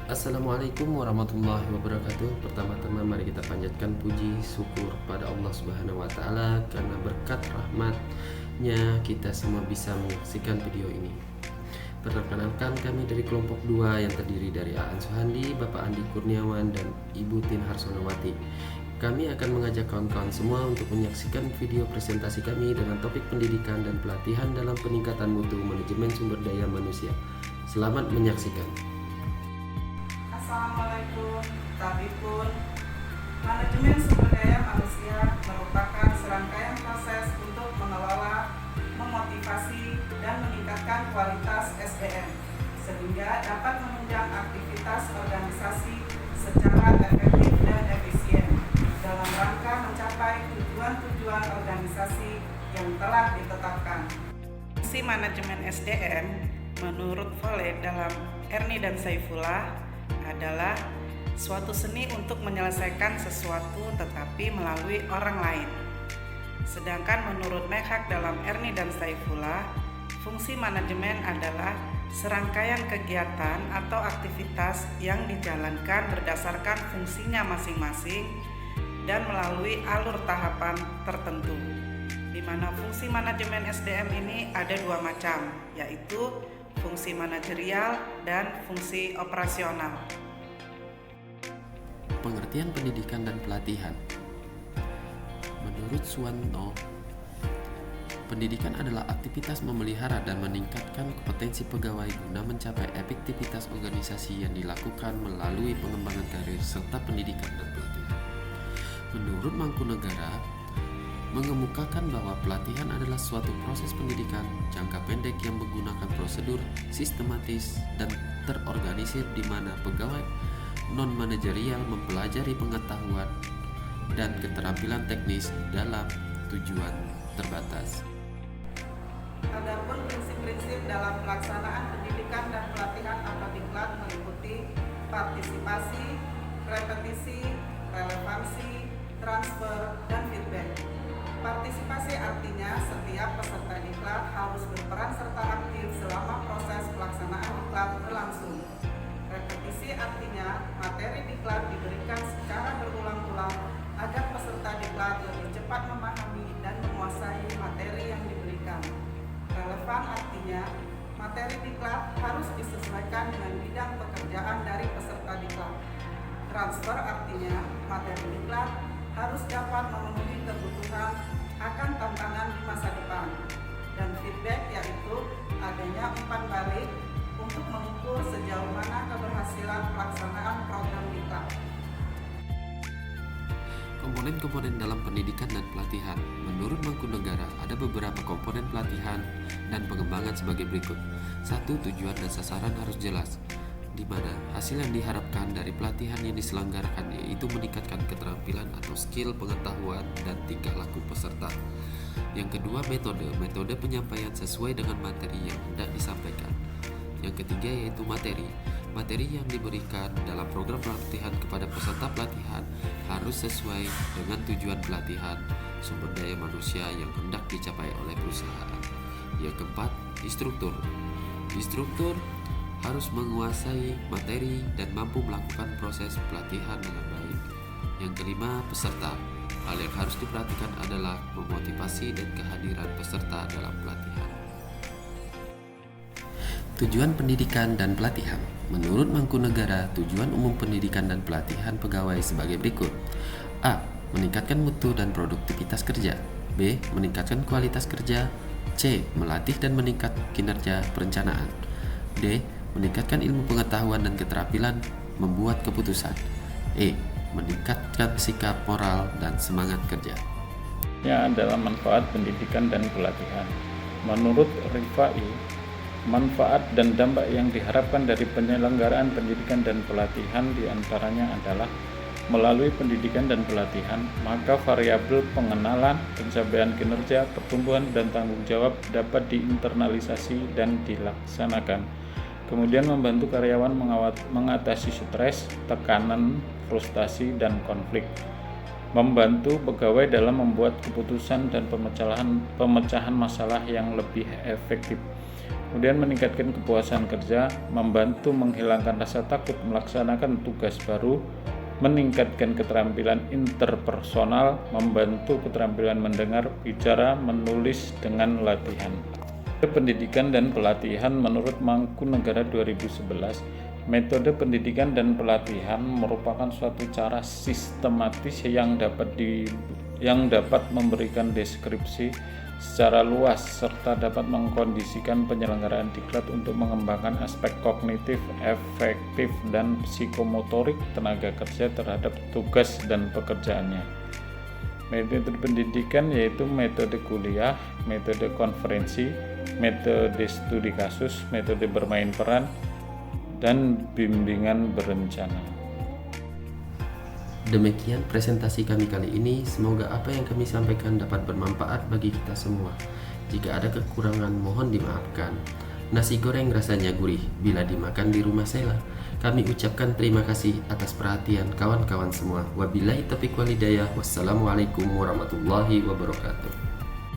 Assalamualaikum warahmatullahi wabarakatuh. Pertama-tama mari kita panjatkan puji syukur pada Allah Subhanahu wa taala karena berkat rahmatnya kita semua bisa menyaksikan video ini. Perkenalkan, kami dari kelompok 2 yang terdiri dari Aan Suhandi, Bapak Andi Kurniawan, dan Ibu Tin Harsonawati. Kami akan mengajak kawan-kawan semua untuk menyaksikan video presentasi kami dengan topik pendidikan dan pelatihan dalam peningkatan mutu manajemen sumber daya manusia. Selamat menyaksikan. Assalamualaikum, Tabipun. Manajemen sumber daya manusia merupakan serangkaian proses untuk mengelola, memotivasi, dan meningkatkan kualitas SDM sehingga dapat menunjang aktivitas organisasi secara efektif dan efisien dalam rangka mencapai tujuan-tujuan organisasi yang telah ditetapkan. Fungsi manajemen SDM menurut Volley dalam Ernie dan Saifullah adalah suatu seni untuk menyelesaikan sesuatu tetapi melalui orang lain. Sedangkan menurut Mekhak dalam Ernie dan Saifullah, fungsi manajemen adalah serangkaian kegiatan atau aktivitas yang dijalankan berdasarkan fungsinya masing-masing dan melalui alur tahapan tertentu. Di mana fungsi manajemen SDM ini ada dua macam, yaitu fungsi manajerial dan fungsi operasional. Pengertian pendidikan dan pelatihan. Menurut Suwanto, pendidikan adalah aktivitas memelihara dan meningkatkan kompetensi pegawai guna mencapai efektivitas organisasi yang dilakukan melalui pengembangan karir serta pendidikan dan pelatihan. Menurut Mangkunegara, mengemukakan bahwa pelatihan adalah suatu proses pendidikan jangka pendek yang menggunakan prosedur sistematis dan terorganisir di mana pegawai non-manajerial mempelajari pengetahuan dan keterampilan teknis dalam tujuan terbatas. Adapun prinsip-prinsip dalam pelaksanaan pendidikan dan pelatihan Apabiklat meliputi partisipasi, repetisi, relevansi, transfer, dan feedback. Partisipasi artinya setiap peserta diklat harus berperan serta aktif selama proses pelaksanaan diklat berlangsung. Repetisi artinya materi diklat diberikan secara berulang-ulang agar peserta diklat lebih cepat memahami dan menguasai materi yang diberikan. Relevan artinya materi diklat harus disesuaikan dengan bidang pekerjaan dari peserta diklat. Transfer artinya materi diklat harus dapat memenuhi kebutuhan akan tantangan di masa depan. Dan feedback yaitu adanya umpan balik untuk mengukur sejauh mana keberhasilan pelaksanaan program diklat. Komponen-komponen dalam pendidikan dan pelatihan. Menurut Mangkunegara, ada beberapa komponen pelatihan dan pengembangan sebagai berikut. 1. Tujuan dan sasaran harus jelas, di mana hasil yang diharapkan dari pelatihan yang diselenggarakan yaitu meningkatkan keterampilan atau skill pengetahuan dan tingkah laku peserta. Yang kedua, metode penyampaian sesuai dengan materi yang hendak disampaikan. Yang ketiga yaitu materi yang diberikan dalam program pelatihan kepada peserta pelatihan harus sesuai dengan tujuan pelatihan sumber daya manusia yang hendak dicapai oleh perusahaan. Yang keempat, instruktur harus menguasai materi dan mampu melakukan proses pelatihan dengan baik. Yang kelima, peserta. Hal yang harus diperhatikan adalah memotivasi dan kehadiran peserta dalam pelatihan. Tujuan pendidikan dan pelatihan. Menurut Mangkunegara, tujuan umum pendidikan dan pelatihan pegawai sebagai berikut. A. Meningkatkan mutu dan produktivitas kerja. B. Meningkatkan kualitas kerja. C. Melatih dan meningkat kinerja perencanaan. D. Meningkatkan ilmu pengetahuan dan keterampilan membuat keputusan. E. Meningkatkan sikap moral dan semangat kerja. Ya, adalah manfaat pendidikan dan pelatihan. Menurut Rifai, manfaat dan dampak yang diharapkan dari penyelenggaraan pendidikan dan pelatihan diantaranya adalah melalui pendidikan dan pelatihan, maka variabel pengenalan, pencapaian kinerja, pertumbuhan, dan tanggung jawab dapat diinternalisasi dan dilaksanakan. Kemudian membantu karyawan mengatasi stres, tekanan, frustasi, dan konflik. Membantu pegawai dalam membuat keputusan dan pemecahan masalah yang lebih efektif. Kemudian meningkatkan kepuasan kerja, membantu menghilangkan rasa takut melaksanakan tugas baru, meningkatkan keterampilan interpersonal, membantu keterampilan mendengar, bicara, menulis dengan latihan. Pendidikan dan pelatihan menurut Mangkunegara 2011, metode pendidikan dan pelatihan merupakan suatu cara sistematis yang dapat memberikan deskripsi secara luas serta dapat mengkondisikan penyelenggaraan diklat untuk mengembangkan aspek kognitif, efektif, dan psikomotorik tenaga kerja terhadap tugas dan pekerjaannya. Metode pendidikan yaitu metode kuliah, metode konferensi, metode studi kasus, metode bermain peran, dan bimbingan berencana. Demikian presentasi kami kali ini. Semoga apa yang kami sampaikan dapat bermanfaat bagi kita semua. Jika ada kekurangan mohon dimaafkan. Nasi goreng rasanya gurih bila dimakan di rumah Sela. Kami ucapkan terima kasih atas perhatian kawan-kawan semua. Wabillahi taufiq wal hidayah. Wassalamualaikum warahmatullahi wabarakatuh.